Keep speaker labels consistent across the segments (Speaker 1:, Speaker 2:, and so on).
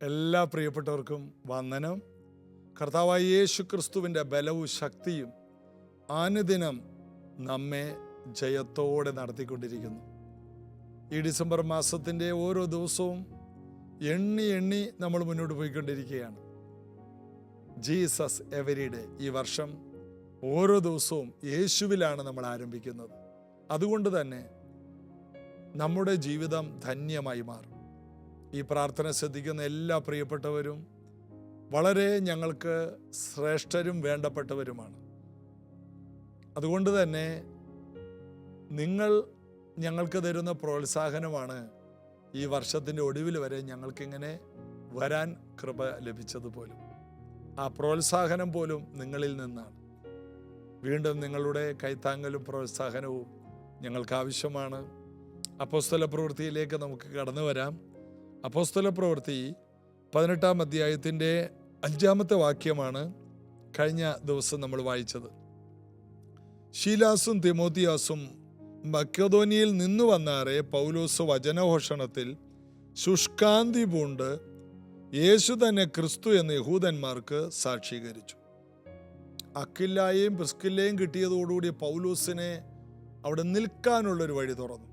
Speaker 1: എല്ലാ പ്രിയപ്പെട്ടവർക്കും വന്ദനം. കർത്താവായ യേശു ക്രിസ്തുവിൻ്റെ ബലവും ശക്തിയും അനുദിനം നമ്മെ ജയത്തോടെ നടത്തിക്കൊണ്ടിരിക്കുന്നു. ഈ ഡിസംബർ മാസത്തിൻ്റെ ഓരോ ദിവസവും എണ്ണി നമ്മൾ മുന്നോട്ട് പോയിക്കൊണ്ടിരിക്കുകയാണ്. Jesus every day. ഈ വർഷം ഓരോ ദിവസവും യേശുവിലാണ് നമ്മൾ ആരംഭിക്കുന്നത്. അതുകൊണ്ട് തന്നെ നമ്മുടെ ജീവിതം ധന്യമായി മാറും. ഈ പ്രാർത്ഥന ശ്രദ്ധിക്കുന്ന എല്ലാ പ്രിയപ്പെട്ടവരും വളരെ ഞങ്ങൾക്ക് ശ്രേഷ്ഠരും വേണ്ടപ്പെട്ടവരുമാണ്. അതുകൊണ്ട് തന്നെ നിങ്ങൾ ഞങ്ങൾക്ക് തരുന്ന പ്രോത്സാഹനമാണ് ഈ വർഷത്തിൻ്റെ ഒടുവിൽ വരെ ഞങ്ങൾക്കിങ്ങനെ വരാൻ കൃപ ലഭിച്ചതുപോലും. ആ പ്രോത്സാഹനം പോലും നിങ്ങളിൽ നിന്നാണ്. വീണ്ടും നിങ്ങളുടെ കൈത്താങ്ങലും പ്രോത്സാഹനവും ഞങ്ങൾക്ക് ആവശ്യമാണ്. അപ്പോസ്തല പ്രവൃത്തിയിലേക്ക് നമുക്ക് കടന്നു വരാം. അപ്പോസ്തല പ്രവൃത്തി 18-ാം അധ്യായത്തിൻ്റെ 5-ാമത്തെ വാക്യമാണ് കഴിഞ്ഞ ദിവസം നമ്മൾ വായിച്ചത്. ശീലാസും തിമോത്തിയാസും മക്കെദോന്യയിൽ നിന്ന് വന്നാറെ പൗലോസ് വചനഘോഷണത്തിൽ ശുഷ്കാന്തി പൂണ്ട് യേശു തന്നെ ക്രിസ്തു എന്ന് യഹൂദന്മാർക്ക് സാക്ഷീകരിച്ചു. അക്വിലായെയും പ്രിസ്കില്ലയും കിട്ടിയതോടുകൂടി പൗലോസിനെ അവിടെ നിൽക്കാനുള്ളൊരു വഴി തുറന്നു.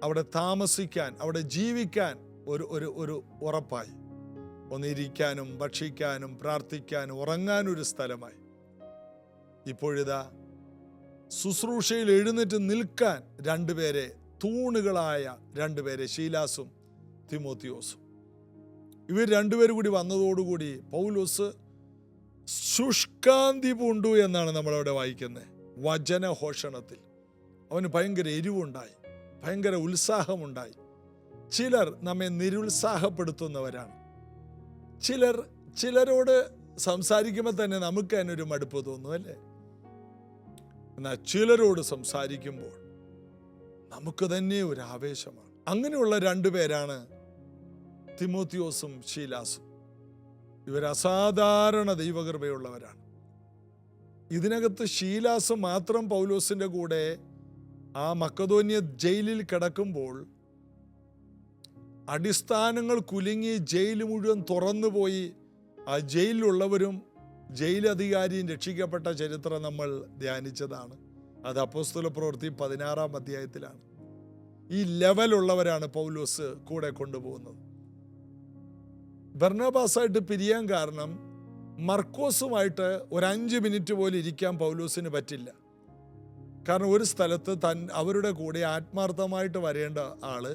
Speaker 1: അവിടെ താമസിക്കാൻ, അവിടെ ജീവിക്കാൻ ഒരു ഉറപ്പായി. ഒന്നിരിക്കാനും ഭക്ഷിക്കാനും പ്രാർത്ഥിക്കാനും ഉറങ്ങാനൊരു സ്ഥലമായി. ഇപ്പോഴിതാ ശുശ്രൂഷയിൽ എഴുന്നേറ്റ് നിൽക്കാൻ രണ്ടുപേരെ, തൂണുകളായ രണ്ടുപേരെ, ശീലാസും തിമോത്തിയോസും. ഇവർ രണ്ടുപേരും കൂടി വന്നതോടുകൂടി പൗലോസ് ശുഷ്കാന്തി പൂണ്ടു എന്നാണ് നമ്മളവിടെ വായിക്കുന്നത്. വചനഘോഷണത്തിൽ അവന് ഭയങ്കര എരിവുണ്ടായി, ഭയങ്കര ഉത്സാഹമുണ്ടായി. ചിലർ നമ്മെ നിരുത്സാഹപ്പെടുത്തുന്നവരാണ്. ചിലരോട് സംസാരിക്കുമ്പോൾ തന്നെ നമുക്ക് തന്നെ ഒരു മടുപ്പ് തോന്നും, അല്ലേ? എന്നാൽ ചിലരോട് സംസാരിക്കുമ്പോൾ നമുക്ക് തന്നെ ഒരു ആവേശമാണ്. അങ്ങനെയുള്ള രണ്ടുപേരാണ് തിമോത്തിയോസും ശീലാസും. ഇവർ അസാധാരണ ദൈവകൃപയുള്ളവരാണ്. ഇതിനകത്ത് ശീലാസ് മാത്രം പൗലോസിന്റെ കൂടെ ആ മക്കെദോന്യ ജയിലിൽ കിടക്കുമ്പോൾ അടിസ്ഥാനങ്ങൾ കുലുങ്ങി ജയിൽ മുഴുവൻ തുറന്നുപോയി ആ ജയിലിലുള്ളവരും ജയിലധികാരിയും രക്ഷിക്കപ്പെട്ട ചരിത്രം നമ്മൾ ധ്യാനിച്ചതാണ്. അത് അപ്പോസ്തല പ്രവൃത്തി 16-ാം അധ്യായത്തിലാണ്. ഈ ലെവലുള്ളവരാണ് പൗലോസ് കൂടെ കൊണ്ടുപോകുന്നത്. ബർന്നബാസായിട്ട് പിരിയാൻ കാരണം മർക്കോസുമായിട്ട് ഒരു 5 മിനിറ്റ് പോലും ഇരിക്കാൻ പൗലോസിന് പറ്റില്ല. കാരണം ഒരു സ്ഥലത്ത് അവരുടെ കൂടെ ആത്മാർത്ഥമായിട്ട് വരേണ്ട ആള്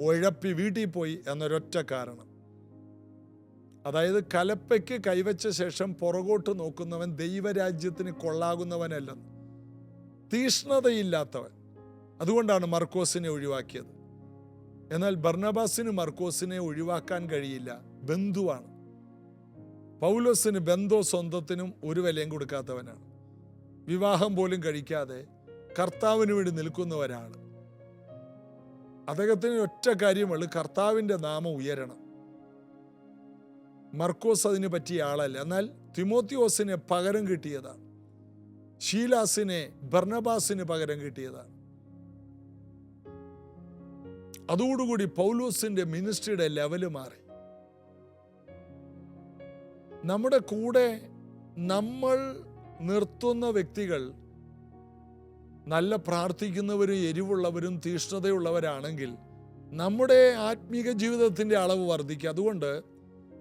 Speaker 1: ഉഴപ്പി വീട്ടിൽ പോയി എന്നൊരൊറ്റ കാരണം. അതായത് കലപ്പയ്ക്ക് കൈവച്ച ശേഷം പുറകോട്ട് നോക്കുന്നവൻ ദൈവരാജ്യത്തിന് കൊള്ളാകുന്നവനല്ലെന്ന്, തീഷ്ണതയില്ലാത്തവൻ. അതുകൊണ്ടാണ് മർക്കോസിനെ ഒഴിവാക്കിയത്. എന്നാൽ ബർന്നബാസിന് മർക്കോസിനെ ഒഴിവാക്കാൻ കഴിയില്ല, ബന്ധുവാണ്. പൗലോസിന് ബന്ധോ സ്വന്തത്തിനും ഒരു വിലയും കൊടുക്കാത്തവനാണ്. വിവാഹം പോലും കഴിക്കാതെ കർത്താവിന് വേണ്ടി നിൽക്കുന്നവരാണ്. അദ്ദേഹത്തിന് ഒറ്റ കാര്യമുള്ളൂ, കർത്താവിൻ്റെ നാമം ഉയരണം. മർക്കോസ് അതിന് പറ്റിയ ആളല്ല. എന്നാൽ തിമോത്തിയോസിനെ പകരം കിട്ടിയതാണ്. ശീലാസിനെ ബർന്നബാസിന് പകരം കിട്ടിയതാണ്. അതോടുകൂടി പൗലോസിന്റെ മിനിസ്ട്രിയുടെ ലെവല് മാറി. നമ്മുടെ കൂടെ നമ്മൾ നിർത്തുന്ന വ്യക്തികൾ നല്ല പ്രാർത്ഥിക്കുന്നവരും എരിവുള്ളവരും തീഷ്ണതയുള്ളവരാണെങ്കിൽ നമ്മുടെ ആത്മീക ജീവിതത്തിൻ്റെ അളവ് വർദ്ധിക്കും. അതുകൊണ്ട്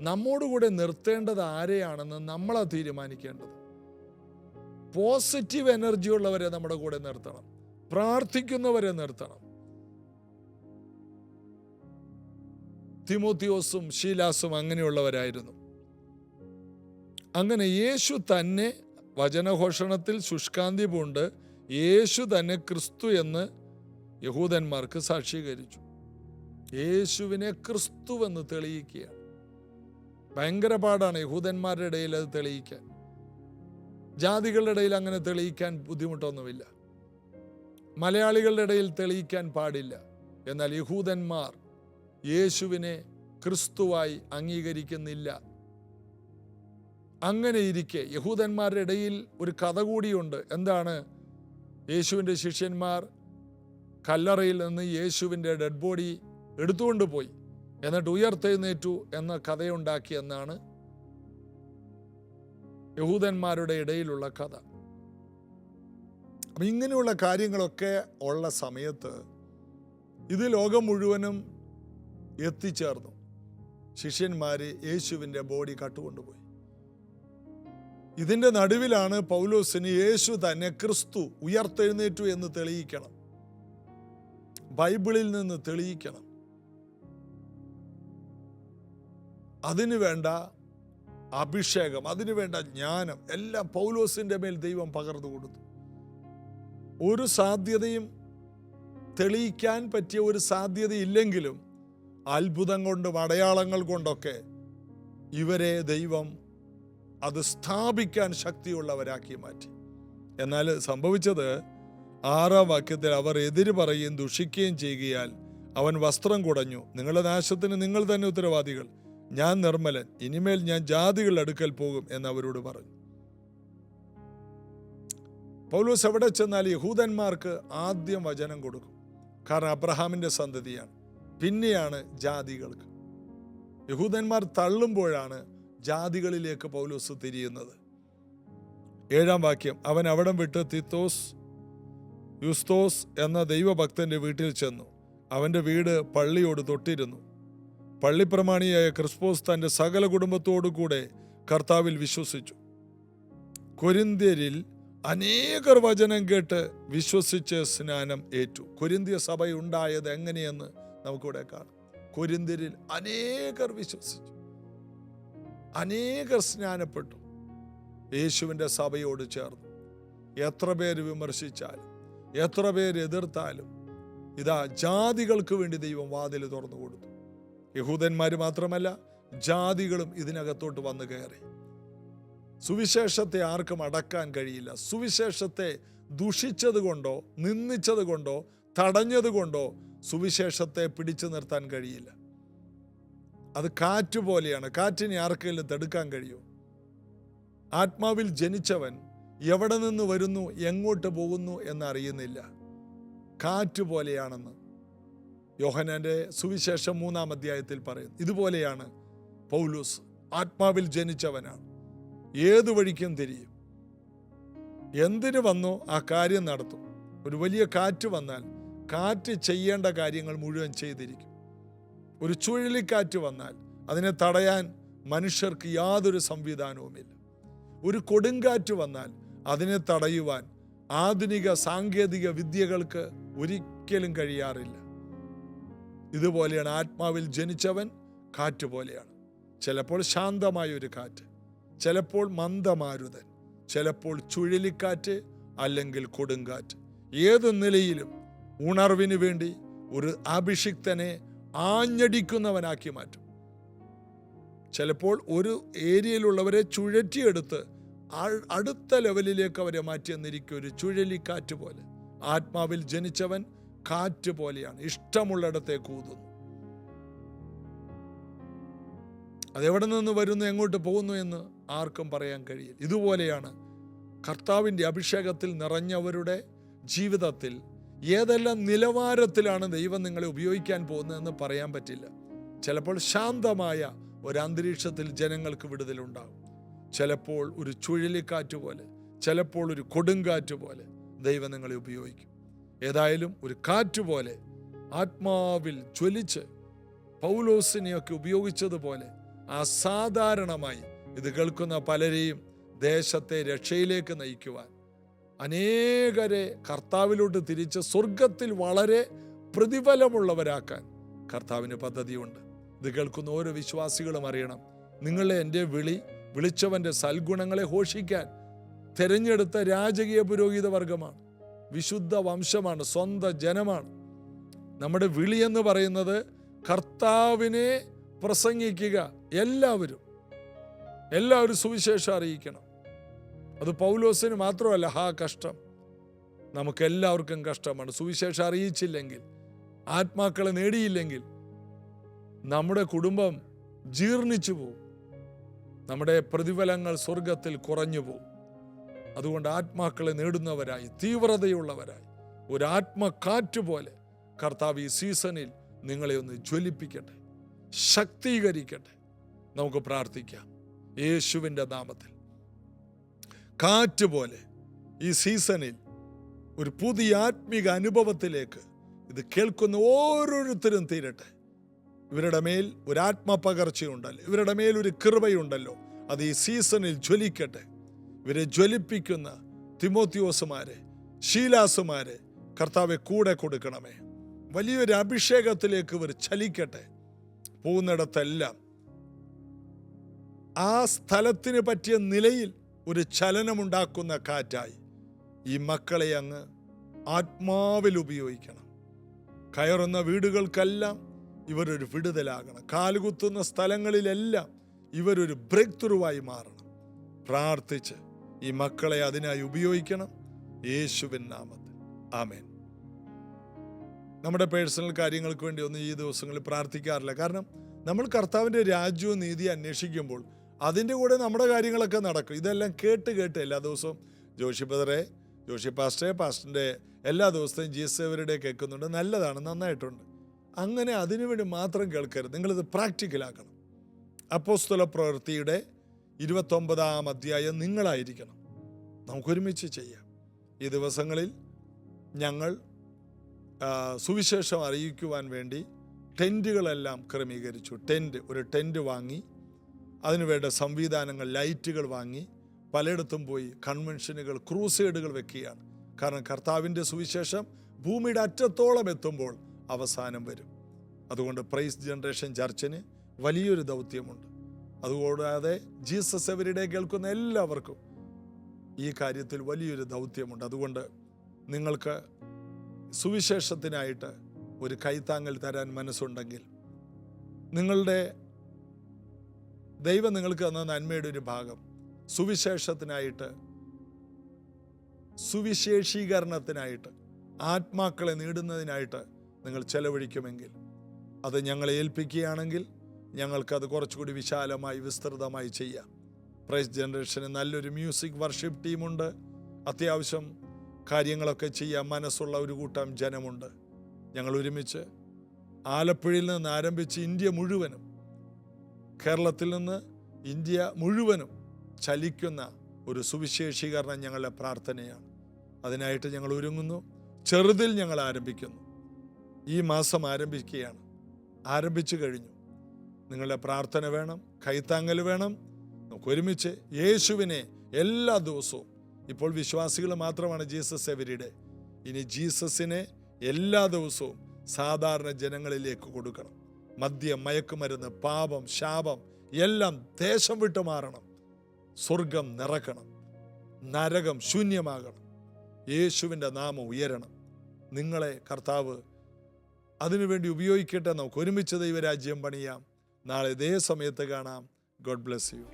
Speaker 1: നമ്മോടുകൂടെ നിർത്തേണ്ടത് ആരെയാണെന്ന് നമ്മളാണ് തീരുമാനിക്കേണ്ടത്. പോസിറ്റീവ് എനർജി ഉള്ളവരെ നമ്മുടെ കൂടെ നിർത്തണം, പ്രാർത്ഥിക്കുന്നവരെ നിർത്തണം. തിമോത്തിയോസും ശീലാസും അങ്ങനെയുള്ളവരായിരുന്നു. അങ്ങനെ യേശു തന്നെ വചനഘോഷണത്തിൽ ശുഷ്കാന്തി പൂണ്ട് യേശു തന്നെ ക്രിസ്തു എന്ന് യഹൂദന്മാർക്ക് സാക്ഷീകരിച്ചു. യേശുവിനെ ക്രിസ്തുവെന്ന് തെളിയിക്കുകയാണ്. ഭയങ്കര പാടാണ് യഹൂദന്മാരുടെ ഇടയിൽ അത് തെളിയിക്കാൻ. ജാതികളുടെ ഇടയിൽ അങ്ങനെ തെളിയിക്കാൻ ബുദ്ധിമുട്ടൊന്നുമില്ല. മലയാളികളുടെ ഇടയിൽ തെളിയിക്കാൻ പാടില്ല. എന്നാൽ യഹൂദന്മാർ യേശുവിനെ ക്രിസ്തുവായി അംഗീകരിക്കുന്നില്ല. അങ്ങനെ ഇരിക്കെ യഹൂദന്മാരുടെ ഇടയിൽ ഒരു കഥ കൂടിയുണ്ട്. എന്താണ്? യേശുവിൻ്റെ ശിഷ്യന്മാർ കല്ലറയിൽ നിന്ന് യേശുവിൻ്റെ ഡെഡ് ബോഡി എടുത്തുകൊണ്ട് പോയി. എന്നിട്ട് ഉയർത്തെഴുന്നേറ്റു എന്ന കഥയുണ്ടാക്കി എന്നാണ് യഹൂദന്മാരുടെ ഇടയിലുള്ള കഥ. അപ്പം ഇങ്ങനെയുള്ള കാര്യങ്ങളൊക്കെ ഉള്ള സമയത്ത് ഇത് ലോകം മുഴുവനും എത്തിച്ചേർന്നു. ശിഷ്യന്മാർ യേശുവിൻ്റെ ബോഡി കട്ടുകൊണ്ടുപോയി. ഇതിൻ്റെ നടുവിലാണ് പൗലോസിന് യേശു തന്നെ ക്രിസ്തു ഉയർത്തെഴുന്നേറ്റു എന്ന് തെളിയിക്കണം, ബൈബിളിൽ നിന്ന് തെളിയിക്കണം. അതിനു വേണ്ട അഭിഷേകം, അതിനു വേണ്ട ജ്ഞാനം എല്ലാം പൗലോസിൻ്റെ മേൽ ദൈവം പകർന്നു കൊടുത്തു. ഒരു സാധ്യതയും തെളിയിക്കാൻ പറ്റിയ ഒരു സാധ്യതയില്ലെങ്കിലും അത്ഭുതം കൊണ്ടും അടയാളങ്ങൾ കൊണ്ടൊക്കെ ഇവരെ ദൈവം അത് സ്ഥാപിക്കാൻ ശക്തിയുള്ളവരാക്കി മാറ്റി. എന്നാൽ സംഭവിച്ചത് 6-ാം വാക്യത്തിൽ, അവർ എതിര് പറയുകയും ദുഷിക്കുകയും ചെയ്യുകയാൽ അവൻ വസ്ത്രം കുടഞ്ഞു. നിങ്ങളുടെ നാശത്തിന് നിങ്ങൾ തന്നെ ഉത്തരവാദികൾ. ഞാൻ നിർമ്മലൻ, ഇനിമേൽ ഞാൻ ജാതികളുടെ അടുക്കൽ പോകും എന്ന് അവരോട് പറഞ്ഞു. പൗലോസ് എവിടെ ചെന്നാൽ യഹൂദന്മാർക്ക് ആദ്യം വചനം കൊടുക്കും. കാരണം അബ്രഹാമിൻ്റെ സന്തതിയാണ്. പിന്നെയാണ് ജാതികൾക്ക്. യഹൂദന്മാർ തള്ളുമ്പോഴാണ് ജാതികളിലേക്ക് പൗലോസ് തിരിയുന്നത്. 7-ാം വാക്യം, അവൻ അവിടം വിട്ട് തിത്തോസ് യുസ്തോസ് എന്ന ദൈവഭക്തന്റെ വീട്ടിൽ ചെന്നു. അവൻ്റെ വീട് പള്ളിയോട് തൊട്ടിരുന്നു. പള്ളിപ്രമാണിയായ ക്രിസ്പോസ് തൻ്റെ സകല കുടുംബത്തോടു കൂടെ കർത്താവിൽ വിശ്വസിച്ചു. കൊരിന്ത്യരിൽ അനേകർ വചനം കേട്ട് വിശ്വസിച്ച് സ്നാനം ഏറ്റു. കൊരിന്ത്യ സഭ ഉണ്ടായത് എങ്ങനെയെന്ന് നമുക്കിവിടെ കാണാം. കൊരിന്ത്യരിൽ അനേകർ വിശ്വസിച്ചു, അനേകർ സ്നാനപ്പെട്ടു, യേശുവിൻ്റെ സഭയോട് ചേർന്നു. എത്ര പേര് വിമർശിച്ചാലും എത്ര പേര് എതിർത്താലും ഇതാ ജാതികൾക്ക് വേണ്ടി ദൈവം വാതിൽ തുറന്നു കൊടുത്തു. യഹൂദന്മാർ മാത്രമല്ല, ജാതികളും ഇതിനകത്തോട്ട് വന്നു കയറി. സുവിശേഷത്തെ ആർക്കും അടക്കാൻ കഴിയില്ല. സുവിശേഷത്തെ ദുഷിച്ചത് കൊണ്ടോ നിന്ദിച്ചത് കൊണ്ടോ തടഞ്ഞത് കൊണ്ടോ സുവിശേഷത്തെ പിടിച്ചു നിർത്താൻ കഴിയില്ല. അത് കാറ്റ് പോലെയാണ്. കാറ്റിനെ ആർക്കെങ്കിലും തടുക്കാൻ കഴിയും? ആത്മാവിൽ ജനിച്ചവൻ എവിടെ നിന്ന് വരുന്നു എങ്ങോട്ട് പോകുന്നു എന്നറിയുന്നില്ല. കാറ്റ് പോലെയാണെന്ന് യോഹന്നാന്റെ സുവിശേഷം 3-ാം അധ്യായത്തിൽ പറയുന്നു. ഇതുപോലെയാണ് പൗലോസ്. ആത്മാവിൽ ജനിച്ചവനാണ്. ഏതു വഴിക്കും തിരിയും. എന്തിനു വന്നോ ആ കാര്യം നടത്തും. ഒരു വലിയ കാറ്റ് വന്നാൽ കാറ്റ് ചെയ്യേണ്ട കാര്യങ്ങൾ മുഴുവൻ ചെയ്തിരിക്കും. ഒരു ചുഴലിക്കാറ്റ് വന്നാൽ അതിനെ തടയാൻ മനുഷ്യർക്ക് യാതൊരു സംവിധാനവുമില്ല. ഒരു കൊടുങ്കാറ്റ് വന്നാൽ അതിനെ തടയുവാൻ ആധുനിക സാങ്കേതിക വിദ്യകൾക്ക് ഒരിക്കലും കഴിയാറില്ല. ഇതുപോലെയാണ് ആത്മാവിൽ ജനിച്ചവൻ. കാറ്റ് പോലെയാണ്. ചിലപ്പോൾ ശാന്തമായൊരു കാറ്റ്, ചിലപ്പോൾ മന്ദമാരുതൻ, ചിലപ്പോൾ ചുഴലിക്കാറ്റ്, അല്ലെങ്കിൽ കൊടുങ്കാറ്റ്. ഏത് നിലയിലും ഉണർവിന് വേണ്ടി ഒരു അഭിഷിക്തനെ ആഞ്ഞടിക്കുന്നവനാക്കി മാറ്റും. ചിലപ്പോൾ ഒരു ഏരിയയിലുള്ളവരെ ചുഴറ്റിയെടുത്ത് അടുത്ത ലെവലിലേക്ക് അവരെ മാറ്റിയെന്നിരിക്കും. ഒരു ചുഴലിക്കാറ്റ് പോലെ. ആത്മാവിൽ ജനിച്ചവൻ കാറ്റ് പോലെയാണ്. ഇഷ്ടമുള്ളിടത്തേക്ക് ഊതുന്നു. അതെവിടെ നിന്ന് വരുന്നു എങ്ങോട്ട് പോകുന്നു എന്ന് ആർക്കും പറയാൻ കഴിയില്ല. ഇതുപോലെയാണ് കർത്താവിൻ്റെ അഭിഷേകത്തിൽ നിറഞ്ഞവരുടെ ജീവിതത്തിൽ ഏതെല്ലാം നിലവാരത്തിലാണ് ദൈവം നിങ്ങളെ ഉപയോഗിക്കാൻ പോകുന്നതെന്ന് പറയാൻ പറ്റില്ല. ചിലപ്പോൾ ശാന്തമായ ഒരു അന്തരീക്ഷത്തിൽ ജനങ്ങൾക്ക് വിടുതലുണ്ടാകും. ചിലപ്പോൾ ഒരു ചുഴലിക്കാറ്റ് പോലെ, ചിലപ്പോൾ ഒരു കൊടുങ്കാറ്റ് പോലെ ദൈവം നിങ്ങളെ ഉപയോഗിക്കും. ഏതായാലും ഒരു കാറ്റ് പോലെ ആത്മാവിൽ ജ്വലിച്ച് പൗലോസിനെയൊക്കെ ഉപയോഗിച്ചതുപോലെ അസാധാരണമായി ഇത് കേൾക്കുന്ന പലരെയും ദേശത്തെ രക്ഷയിലേക്ക് നയിക്കുവാൻ, അനേകരെ കർത്താവിലോട്ട് തിരിച്ച് സ്വർഗത്തിൽ വളരെ പ്രതിഫലമുള്ളവരാക്കാൻ കർത്താവിന് പദ്ധതിയുണ്ട്. ഇത് കേൾക്കുന്ന ഓരോ വിശ്വാസികളും അറിയണം, നിങ്ങളെ എൻ്റെ വിളിച്ചവൻ്റെ സൽഗുണങ്ങളെ ഘോഷിക്കാൻ തിരഞ്ഞെടുത്ത രാജകീയ പുരോഹിത വർഗമാണ്, വിശുദ്ധ വംശമാണ്, സ്വന്തം ജനമാണ്. നമ്മുടെ വിളി എന്ന് പറയുന്നത് കർത്താവിനെ പ്രസംഗിക്കുക. എല്ലാവരും സുവിശേഷം അറിയിക്കണം. അത് പൗലോസിന് മാത്രമല്ല, കഷ്ടം നമുക്കെല്ലാവർക്കും കഷ്ടമാണ്. സുവിശേഷം അറിയിച്ചില്ലെങ്കിൽ, ആത്മാക്കളെ നേടിയില്ലെങ്കിൽ നമ്മുടെ കുടുംബം ജീർണിച്ചു പോകും, നമ്മുടെ പ്രതിഫലങ്ങൾ സ്വർഗത്തിൽ കുറഞ്ഞു പോകും. അതുകൊണ്ട് ആത്മാക്കളെ നേടുന്നവരായി, തീവ്രതയുള്ളവരായി, ഒരു ആത്മക്കാറ്റ് പോലെ കർത്താവ് ഈ സീസണിൽ നിങ്ങളെ ഒന്ന് ജ്വലിപ്പിക്കട്ടെ. ശക്തീകരിക്കട്ടെ. നമുക്ക് പ്രാർത്ഥിക്കാം യേശുവിൻ്റെ നാമത്തിൽ. കാറ്റ് പോലെ ഈ സീസണിൽ ഒരു പുതിയ ആത്മീക അനുഭവത്തിലേക്ക് ഇത് കേൾക്കുന്ന ഓരോരുത്തരും തീരട്ടെ. ഇവരുടെ മേൽ ഒരു ആത്മപകർച്ചയുണ്ടല്ലോ, ഇവരുടെ മേൽ ഒരു കൃപയുണ്ടല്ലോ, അത് ഈ സീസണിൽ ജ്വലിക്കട്ടെ. ഇവരെ ജ്വലിപ്പിക്കുന്ന തിമോത്തിയോസുമാരെ, ശീലാസുമാരെ കർത്താവെ കൂടെ കൊടുക്കണമേ. വലിയൊരു അഭിഷേകത്തിലേക്ക് ഇവർ ചലിക്കട്ടെ. പോകുന്നിടത്തെല്ലാം ആ സ്ഥലത്തിന് പറ്റിയ നിലയിൽ ഒരു ചലനമുണ്ടാക്കുന്ന കാറ്റായി ഈ മക്കളെ അങ്ങ് ആത്മാവിൽ ഉപയോഗിക്കണം. കയറുന്ന വീടുകൾക്കെല്ലാം ഇവരൊരു വിടുതലാകണം. കാലുകുത്തുന്ന സ്ഥലങ്ങളിലെല്ലാം ഇവരൊരു ബ്രേക്ക് ത്രൂവായി മാറണം. പ്രാർത്ഥിച്ച് ഈ മക്കളെ അതിനായി ഉപയോഗിക്കണം, യേശുവിൻ നാമത്തിൽ. ആമേൻ. നമ്മുടെ പേഴ്സണൽ കാര്യങ്ങൾക്ക് വേണ്ടി ഒന്നും ഈ ദിവസങ്ങളിൽ പ്രാർത്ഥിക്കാറില്ല. കാരണം നമ്മൾ കർത്താവിൻ്റെ രാജ്യവും നീതി അന്വേഷിക്കുമ്പോൾ അതിൻ്റെ കൂടെ നമ്മുടെ കാര്യങ്ങളൊക്കെ നടക്കും. ഇതെല്ലാം കേട്ട് എല്ലാ ദിവസവും ജോഷി ബ്രദറെ, ജോഷി പാസ്റ്ററിൻ്റെ എല്ലാ ദിവസത്തെയും ജീസവരുടെ കേൾക്കുന്നുണ്ട്. നല്ലതാണ്, നന്നായിട്ടുണ്ട്. അങ്ങനെ അതിനുവേണ്ടി മാത്രം കേൾക്കരുത്. നിങ്ങളിത് പ്രാക്ടിക്കലാക്കണം. അപ്പോസ്തല പ്രവൃത്തിയുടെ 29-ാം അധ്യായം നിങ്ങളായിരിക്കണം. നമുക്കൊരുമിച്ച് ചെയ്യാം. ഈ ദിവസങ്ങളിൽ ഞങ്ങൾ സുവിശേഷം അറിയിക്കുവാൻ വേണ്ടി ടെൻറ്റുകളെല്ലാം ക്രമീകരിച്ചു. ഒരു ടെൻറ്റ് വാങ്ങി, അതിനുവേണ്ട സംവിധാനങ്ങൾ, ലൈറ്റുകൾ വാങ്ങി പലയിടത്തും പോയി കൺവെൻഷനുകൾ, ക്രൂസേഡുകൾ വെക്കുകയാണ്. കാരണം കർത്താവിൻ്റെ സുവിശേഷം ഭൂമിയുടെ അറ്റത്തോളം എത്തുമ്പോൾ അവസാനം വരും. അതുകൊണ്ട് പ്രൈസ് ജനറേഷൻ ചർച്ചിന് വലിയൊരു ദൗത്യമുണ്ട്. അതുകൂടാതെ ജീസസ് എവരിഡേ കേൾക്കുന്ന എല്ലാവർക്കും ഈ കാര്യത്തിൽ വലിയൊരു ദൗത്യമുണ്ട്. അതുകൊണ്ട് നിങ്ങൾക്ക് സുവിശേഷത്തിനായിട്ട് ഒരു കൈത്താങ്ങൽ തരാൻ മനസ്സുണ്ടെങ്കിൽ, നിങ്ങളുടെ ദൈവം നിങ്ങൾക്ക് തന്ന നന്മയുടെ ഒരു ഭാഗം സുവിശേഷത്തിനായിട്ട്, സുവിശേഷീകരണത്തിനായിട്ട്, ആത്മാക്കളെ നേടുന്നതിനായിട്ട് നിങ്ങൾ ചെലവഴിക്കുമെങ്കിൽ, അത് ഞങ്ങളെ ഏൽപ്പിക്കുകയാണെങ്കിൽ ഞങ്ങൾക്കത് കുറച്ചുകൂടി വിശാലമായി വിസ്തൃതമായി ചെയ്യാം. പ്രൈസ് ജനറേഷന് നല്ലൊരു മ്യൂസിക് വർഷിപ്പ് ടീമുണ്ട്. അത്യാവശ്യം കാര്യങ്ങളൊക്കെ ചെയ്യാൻ മനസ്സുള്ള ഒരു കൂട്ടം ജനമുണ്ട്. ഞങ്ങൾ ഒരുമിച്ച് ആലപ്പുഴയിൽ നിന്ന് ആരംഭിച്ച് ഇന്ത്യ മുഴുവനും, കേരളത്തിൽ നിന്ന് ഇന്ത്യ മുഴുവനും ചലിക്കുന്ന ഒരു സുവിശേഷീകരണം ഞങ്ങളുടെ പ്രാർത്ഥനയാണ്. അതിനായിട്ട് ഞങ്ങൾ ഒരുങ്ങുന്നു. ചെറുതിൽ ഞങ്ങൾ ആരംഭിക്കുന്നു. ഈ മാസം ആരംഭിക്കുകയാണ്. ആരംഭിച്ചു കഴിഞ്ഞു. നിങ്ങളുടെ പ്രാർത്ഥന വേണം, കൈത്താങ്ങൽ വേണം. നമുക്ക് ഒരുമിച്ച് യേശുവിനെ എല്ലാ ദിവസവും, ഇപ്പോൾ വിശ്വാസികൾ മാത്രമാണ് ജീസസ് എവരിഡേ, ഇനി ജീസസിനെ എല്ലാ ദിവസവും സാധാരണ ജനങ്ങളിലേക്ക് കൊടുക്കണം. മദ്യം, മയക്കുമരുന്ന്, പാപം, ശാപം എല്ലാം ദേശം വിട്ടു മാറണം. സ്വർഗം നിറക്കണം, നരകം ശൂന്യമാകണം, യേശുവിൻ്റെ നാമം ഉയരണം. നിങ്ങളെ കർത്താവ് അതിനുവേണ്ടി ഉപയോഗിക്കട്ടെ. നമുക്ക് ഒരുമിച്ച് ദൈവരാജ്യം പണിയാം. നാളെ ഇതേ സമയത്ത് കാണാം. God bless you.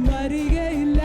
Speaker 2: വരികയില്ല.